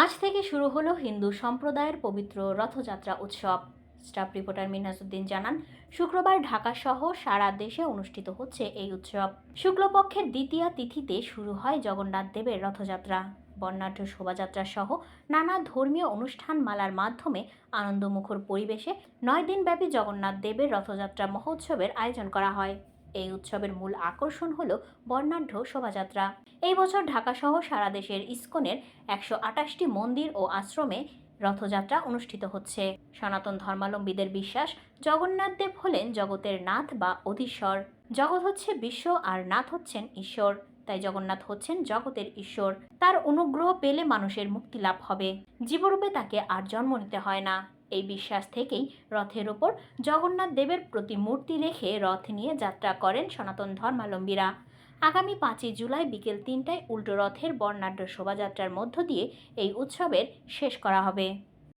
আজ থেকে শুরু হলো হিন্দু সম্প্রদায়ের পবিত্র রথযাত্রা উৎসব। স্টাফ রিপোর্টার মিনহাসউদ্দিন জানান, শুক্রবার ঢাকা সহ সারা দেশে অনুষ্ঠিত হচ্ছে এই উৎসব। শুক্লপক্ষের দ্বিতীয়া তিথিতে শুরু হয় জগন্নাথ দেবের রথযাত্রা। বর্ণাঢ্য শোভাযাত্রা সহ নানা ধর্মীয় অনুষ্ঠান মালার মাধ্যমে আনন্দমুখর পরিবেশে 9 দিনব্যাপী জগন্নাথ দেবের রথযাত্রা মহোৎসবের আয়োজন করা হয়। এই উৎসবের মূল আকর্ষণ হল বর্ণাঢ্য শোভাযাত্রা। এই বছর ঢাকা সহ সারা দেশের ইসকনের 128টি মন্দির ও আশ্রমে রথযাত্রা অনুষ্ঠিত হচ্ছে। সনাতন ধর্মাবলম্বীদের বিশ্বাস, জগন্নাথ দেব হলেন জগতের নাথ বা অধীশ্বর। জগৎ হচ্ছে বিশ্ব আর নাথ হচ্ছেন ঈশ্বর, তাই জগন্নাথ হচ্ছেন জগতের ঈশ্বর। তার অনুগ্রহ পেলে মানুষের মুক্তি লাভ হবে, জীবরূপে তাকে আর জন্ম নিতে হয় না। এই বিশ্বাস থেকেই রথের ওপর জগন্নাথ দেবের প্রতিমূর্তি রেখে রথ নিয়ে যাত্রা করেন সনাতন ধর্মাবলম্বীরা। আগামী 5ই জুলাই বিকেল 3টায় উল্টো রথের বর্ণাঢ্য শোভাযাত্রার মধ্য দিয়ে এই উৎসবের শেষ করা হবে।